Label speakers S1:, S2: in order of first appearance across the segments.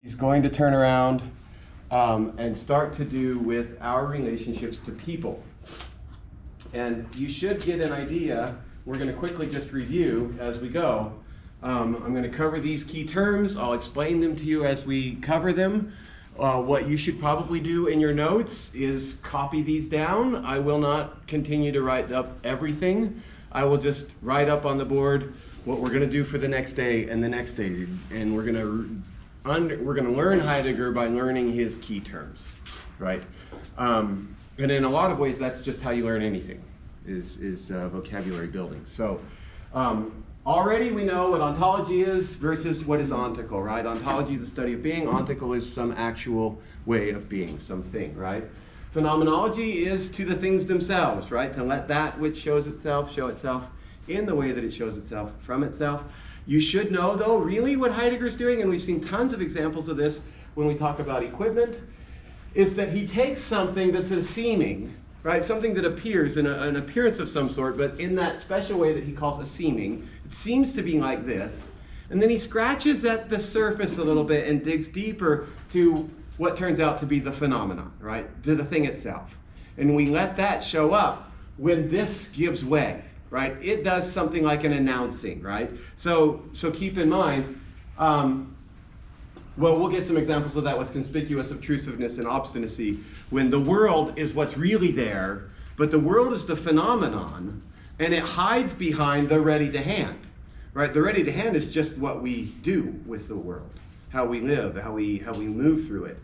S1: He's going to turn around and start to do with our relationships to people. And you should get an idea. We're going to quickly just review as we go. I'm going to cover these key terms. I'll explain them to you as we cover them. What you should probably do in your notes is copy these down. I will not continue to write up everything. I will just write up on the board what we're going to do for the next day and the next day. And we're going to learn Heidegger by learning his key terms, right? And in a lot of ways, that's just how you learn anything, is vocabulary building. So already we know what ontology is versus what is ontical, right? Ontology is the study of being. Ontical is some actual way of being, something, right? Phenomenology is to the things themselves, right? To let that which shows itself show itself in the way that it shows itself from itself. You should know, though, really what Heidegger's doing, and we've seen tons of examples of this when we talk about equipment, is that he takes something that's a seeming, right? Something that appears in an appearance of some sort, but in that special way that he calls a seeming. It seems to be like this. And then he scratches at the surface a little bit and digs deeper to what turns out to be the phenomenon, right? To the thing itself. And we let that show up when this gives way, right? It does something like an announcing, right? So keep in mind, well, we'll get some examples of that with conspicuous obtrusiveness and obstinacy, when the world is what's really there, but the world is the phenomenon, and it hides behind the ready to hand, right? The ready to hand is just what we do with the world, how we live, how we move through it.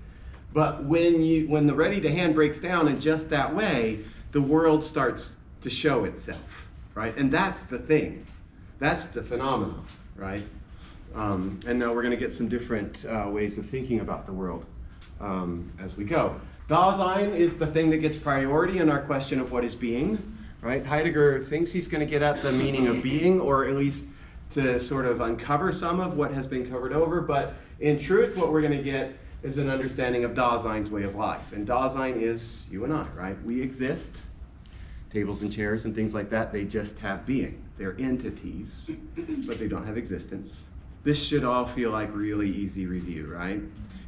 S1: But when the ready to hand breaks down in just that way, the world starts to show itself, right? And that's the thing. That's the phenomenon, right? And now we're going to get some different ways of thinking about the world as we go. Dasein is the thing that gets priority in our question of what is being, right? Heidegger thinks he's going to get at the meaning of being, or at least to sort of uncover some of what has been covered over. But in truth, what we're going to get is an understanding of Dasein's way of life. And Dasein is you and I, right? We exist. Tables and chairs and things like that, they just have being. They're entities, but they don't have existence. This should all feel like really easy review, right?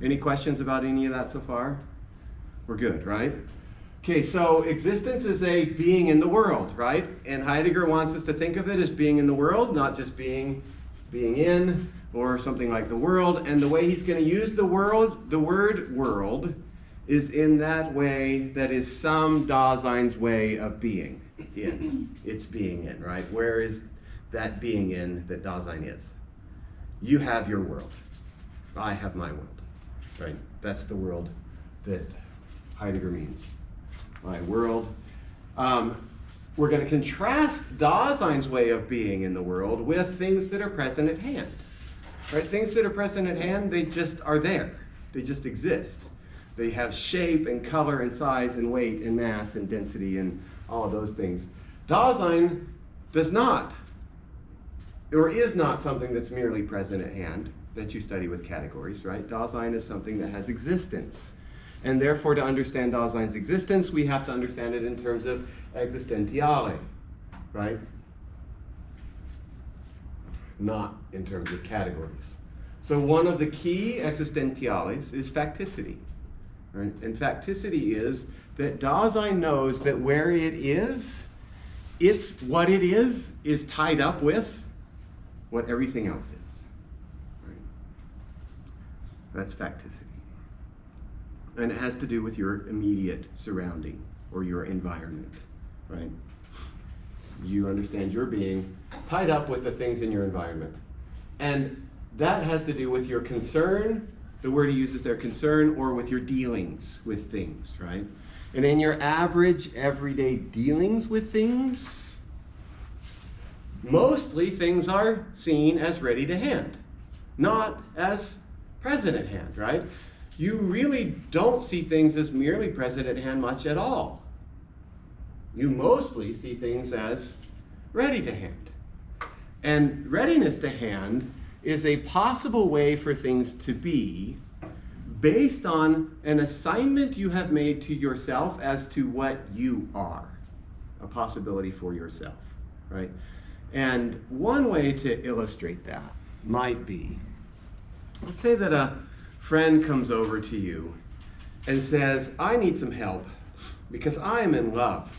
S1: Any questions about any of that so far? We're good, right? Okay, so existence is a being in the world, right? And Heidegger wants us to think of it as being in the world, not just being in, or something like the world. And the way he's going to use the word world, is in that way that is some Dasein's way of being in. It's being in, right? Where is that being in that Dasein is? You have your world. I have my world, right? That's the world that Heidegger means. My world. We're going to contrast Dasein's way of being in the world with things that are present at hand, right? Things that are present at hand, they just are there. They just exist. They have shape and color and size and weight and mass and density and all of those things. Dasein does not, or is not, something that's merely present at hand that you study with categories, right? Dasein is something that has existence. And therefore, to understand Dasein's existence, we have to understand it in terms of existentiale, right? Not in terms of categories. So one of the key existentiales is facticity. Right? And facticity is that Dasein knows that where it is, it's what it is tied up with what everything else is. Right? That's facticity. And it has to do with your immediate surrounding or your environment. Right? You understand your being tied up with the things in your environment. And that has to do with your concern. The word he uses there, concern, or with your dealings with things, right? And in your average, everyday dealings with things, mostly things are seen as ready to hand, not as present at hand, right? You really don't see things as merely present at hand much at all. You mostly see things as ready to hand. And readiness to hand is a possible way for things to be based on an assignment you have made to yourself as to what you are, a possibility for yourself, right? And one way to illustrate that might be, let's say that friend comes over to you and says, I need some help because I am in love.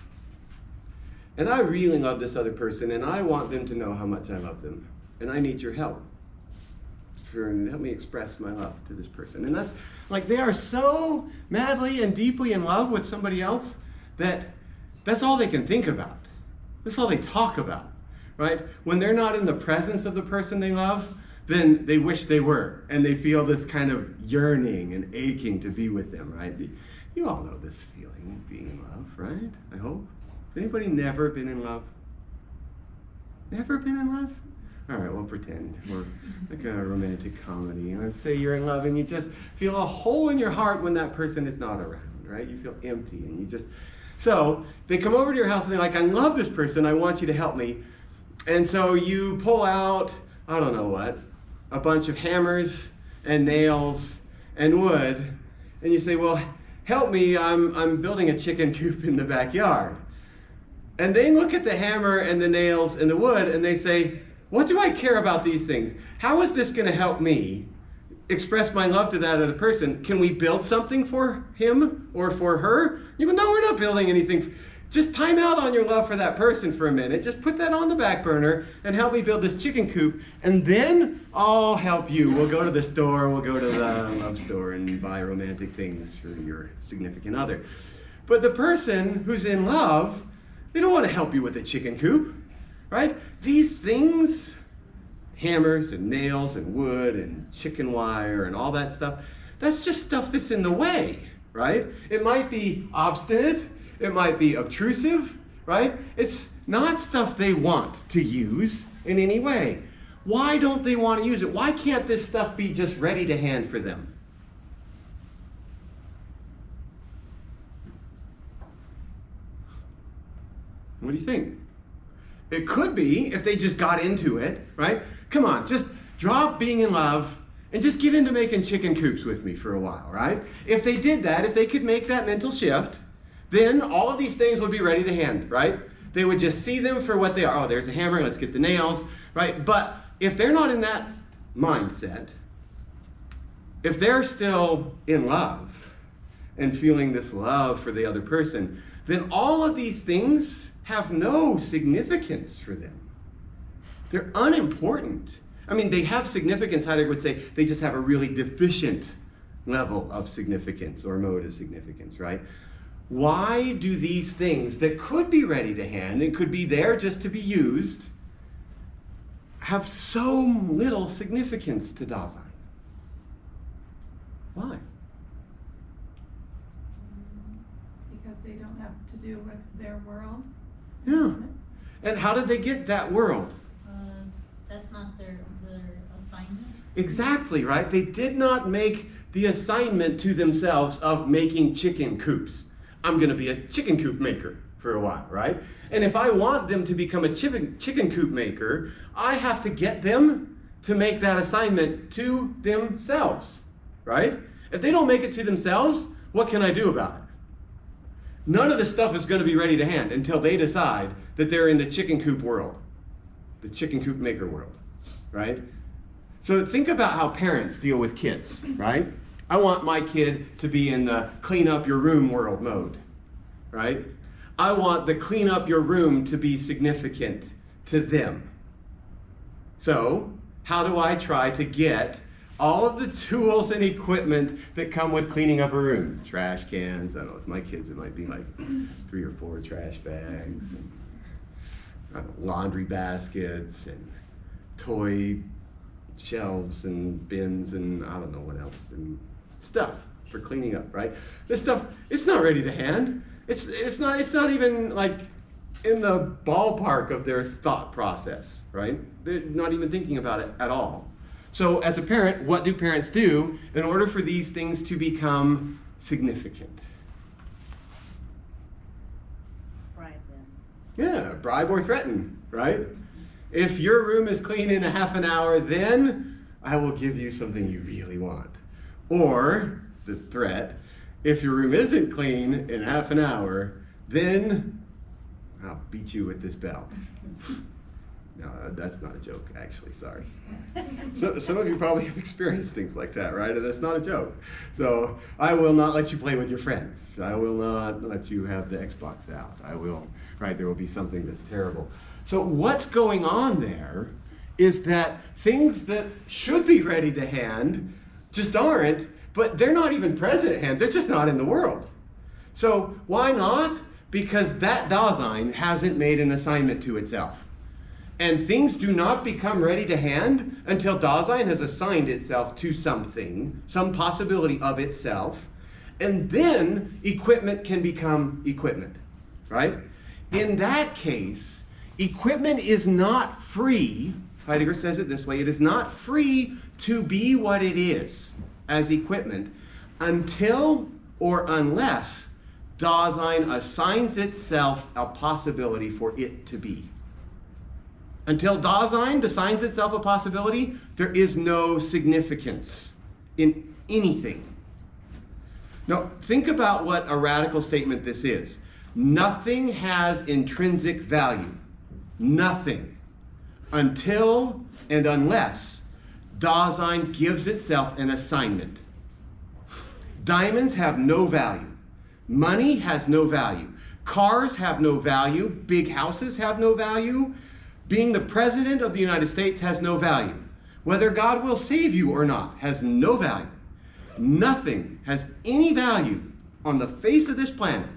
S1: And I really love this other person, and I want them to know how much I love them. And I need your help. Help me express my love to this person. And that's like, they are so madly and deeply in love with somebody else that that's all they can think about. That's all they talk about, right? When they're not in the presence of the person they love, then they wish they were. And they feel this kind of yearning and aching to be with them, right? You all know this feeling, being in love, right? I hope. Has anybody never been in love? Never been in love? All right, we'll pretend we're like a romantic comedy. Let's say you're in love and you just feel a hole in your heart when that person is not around, right? You feel empty and you just... So they come over to your house and they're like, I love this person, I want you to help me. And so you pull out, I don't know what, a bunch of hammers and nails and wood, and you say, well, help me, I'm building a chicken coop in the backyard. And they look at the hammer and the nails and the wood and they say, what do I care about these things? How is this going to help me express my love to that other person? Can we build something for him or for her? You go, no, we're not building anything. Just time out on your love for that person for a minute. Just put that on the back burner and help me build this chicken coop. And then I'll help you. We'll go to the store, we'll go to the love store and buy romantic things for your significant other. But the person who's in love, they don't want to help you with the chicken coop. Right? These things, hammers and nails and wood and chicken wire and all that stuff, that's just stuff that's in the way, right? It might be obstinate, it might be obtrusive, right? It's not stuff they want to use in any way. Why don't they want to use it? Why can't this stuff be just ready to hand for them? What do you think? It could be if they just got into it, right? Come on, just drop being in love and just get into making chicken coops with me for a while, right? If they did that, if they could make that mental shift, then all of these things would be ready to hand, right? They would just see them for what they are. Oh, there's a hammer, let's get the nails, right? But if they're not in that mindset, if they're still in love and feeling this love for the other person, then all of these things have no significance for them. They're unimportant. I mean, they have significance, Heidegger would say, they just have a really deficient level of significance or mode of significance, right? Why do these things that could be ready to hand and could be there just to be used have so little significance to Dasein? Why?
S2: Because they don't have to do with their world.
S1: Yeah. And how did they get that world?
S3: That's not their assignment.
S1: Exactly, right? They did not make the assignment to themselves of making chicken coops. I'm going to be a chicken coop maker for a while, right? And if I want them to become a chicken coop maker, I have to get them to make that assignment to themselves, right? If they don't make it to themselves, what can I do about it? None of the stuff is going to be ready to hand until they decide that they're in the chicken coop world, the chicken coop maker world, right? So think about how parents deal with kids, right? I want my kid to be in the clean up your room world mode, right? I want the clean up your room to be significant to them. So how do I try to get all of the tools and equipment that come with cleaning up a room? Trash cans, I don't know, with my kids it might be like 3 or 4 trash bags, and laundry baskets, and toy shelves and bins, and I don't know what else, and stuff for cleaning up, right? This stuff, it's not ready to hand. It's not even like in the ballpark of their thought process, right? They're not even thinking about it at all. So as a parent, what do parents do in order for these things to become significant?
S3: Bribe them.
S1: Yeah, bribe or threaten, right? If your room is clean in a half an hour, then I will give you something you really want. Or the threat, if your room isn't clean in half an hour, then I'll beat you with this belt. No, that's not a joke, actually, sorry. So, some of you probably have experienced things like that, right? And that's not a joke. So I will not let you play with your friends. I will not let you have the Xbox out. There will be something that's terrible. So what's going on there is that things that should be ready to hand just aren't, but they're not even present at hand. They're just not in the world. So why not? Because that Dasein hasn't made an assignment to itself. And things do not become ready to hand until Dasein has assigned itself to something, some possibility of itself, and then equipment can become equipment, right? In that case, equipment is not free. Heidegger says it this way: it is not free to be what it is as equipment until or unless Dasein assigns itself a possibility for it to be. Until Dasein assigns itself a possibility, there is no significance in anything. Now, think about what a radical statement this is. Nothing has intrinsic value. Nothing. Until and unless Dasein gives itself an assignment. Diamonds have no value. Money has no value. Cars have no value. Big houses have no value. Being the president of the United States has no value. Whether God will save you or not has no value. Nothing has any value on the face of this planet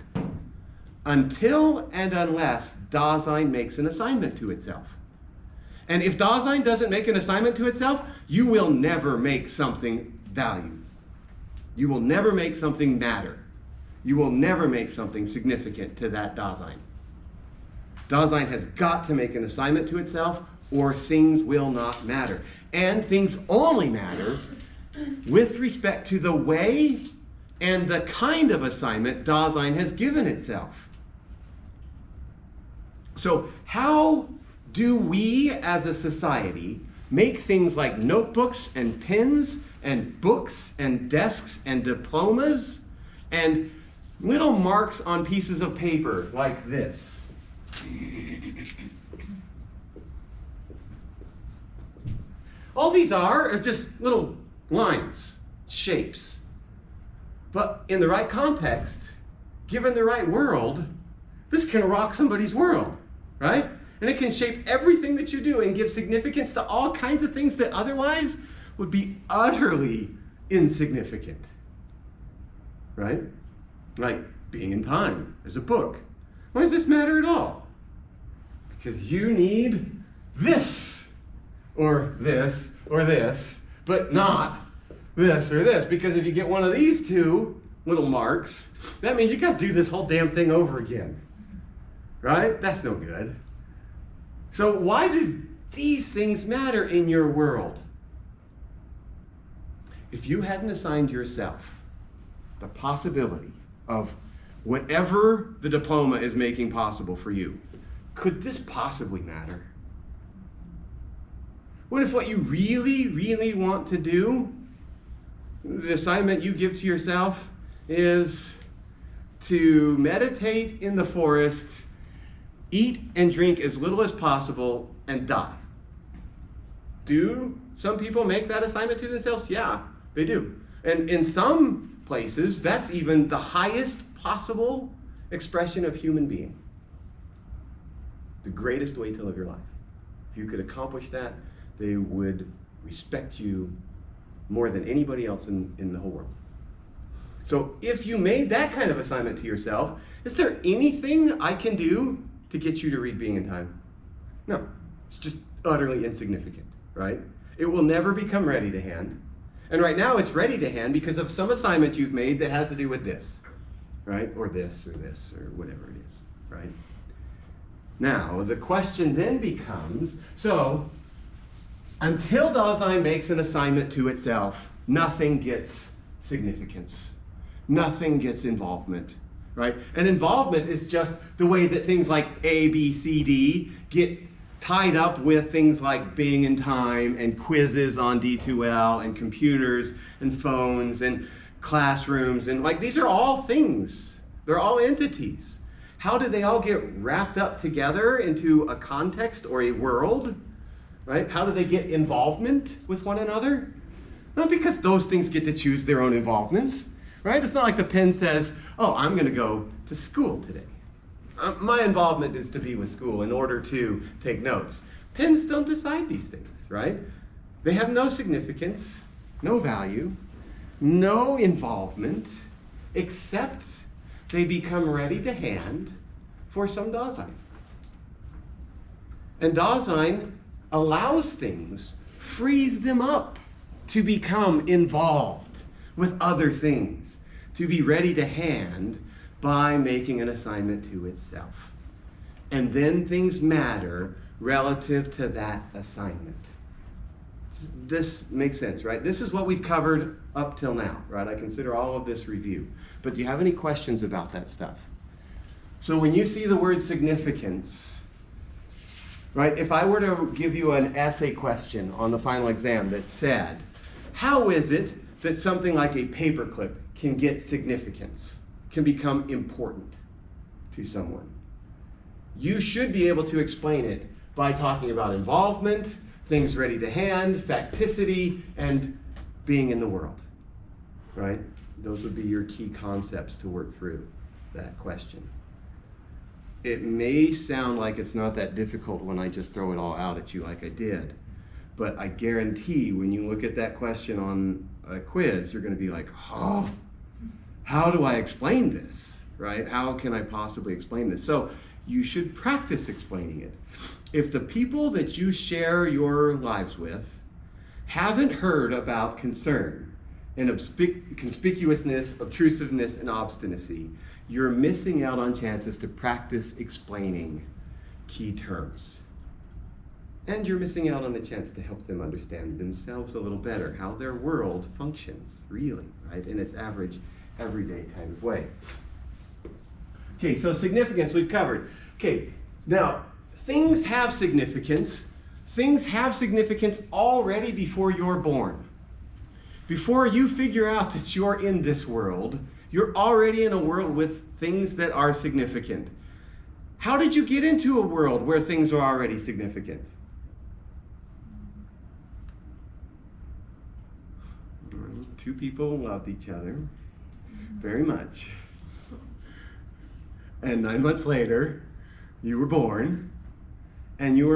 S1: until and unless Dasein makes an assignment to itself. And if Dasein doesn't make an assignment to itself, you will never make something value. You will never make something matter. You will never make something significant to that Dasein. Dasein has got to make an assignment to itself, or things will not matter. And things only matter with respect to the way and the kind of assignment Dasein has given itself. So how do we as a society make things like notebooks and pens and books and desks and diplomas and little marks on pieces of paper like this? All these are just little lines, shapes. But in the right context, given the right world, this can rock somebody's world, right? And it can shape everything that you do and give significance to all kinds of things that otherwise would be utterly insignificant, right? Like Being in Time as a book. Why does this matter at all? Because you need this, or this, or this, but not this or this. Because if you get one of these two little marks, that means you got to do this whole damn thing over again. Right? That's no good. So why do these things matter in your world? If you hadn't assigned yourself the possibility of whatever the diploma is making possible for you, could this possibly matter? What if what you really, really want to do, the assignment you give to yourself, is to meditate in the forest, eat and drink as little as possible, and die? Do some people make that assignment to themselves? Yeah, they do. And in some places, that's even the highest possible expression of human being. The greatest way to live your life. If you could accomplish that, they would respect you more than anybody else in the whole world. So if you made that kind of assignment to yourself, is there anything I can do to get you to read Being in Time? No, it's just utterly insignificant, right? It will never become ready to hand. And right now it's ready to hand because of some assignment you've made that has to do with this, right? Or this, or whatever it is, right? Now, the question then becomes, so until Dasein makes an assignment to itself, nothing gets significance. Nothing gets involvement, right? And involvement is just the way that things like A, B, C, D get tied up with things like Being in Time and quizzes on D2L and computers and phones and classrooms. And like, these are all things. They're all entities. How did they all get wrapped up together into a context or a world? Right? How do they get involvement with one another? Not because those things get to choose their own involvements, right? It's not like the pen says, oh, I'm going to go to school today. My involvement is to be with school in order to take notes. Pens don't decide these things, right? They have no significance, no value, no involvement, except they become ready to hand for some Dasein. And Dasein allows things, frees them up to become involved with other things, to be ready to hand by making an assignment to itself. And then things matter relative to that assignment. This makes sense, right? This is what we've covered up till now, right? I consider all of this review. But do you have any questions about that stuff? So when you see the word significance, right, if I were to give you an essay question on the final exam that said, how is it that something like a paperclip can get significance, can become important to someone? You should be able to explain it by talking about involvement, things ready to hand, facticity, and being in the world, right? Those would be your key concepts to work through that question. It may sound like it's not that difficult when I just throw it all out at you like I did, but I guarantee when you look at that question on a quiz, you're going to be like, oh, how do I explain this, right? How can I possibly explain this? So you should practice explaining it. If the people that you share your lives with haven't heard about concern and conspicuousness, obtrusiveness, and obstinacy, you're missing out on chances to practice explaining key terms. And you're missing out on a chance to help them understand themselves a little better, how their world functions, really, right, in its average, everyday kind of way. Okay, so significance we've covered. Okay, now, things have significance. Things have significance already before you're born. Before you figure out that you're in this world, you're already in a world with things that are significant. How did you get into a world where things are already significant? Two people loved each other very much. And 9 months later, you were born, and you were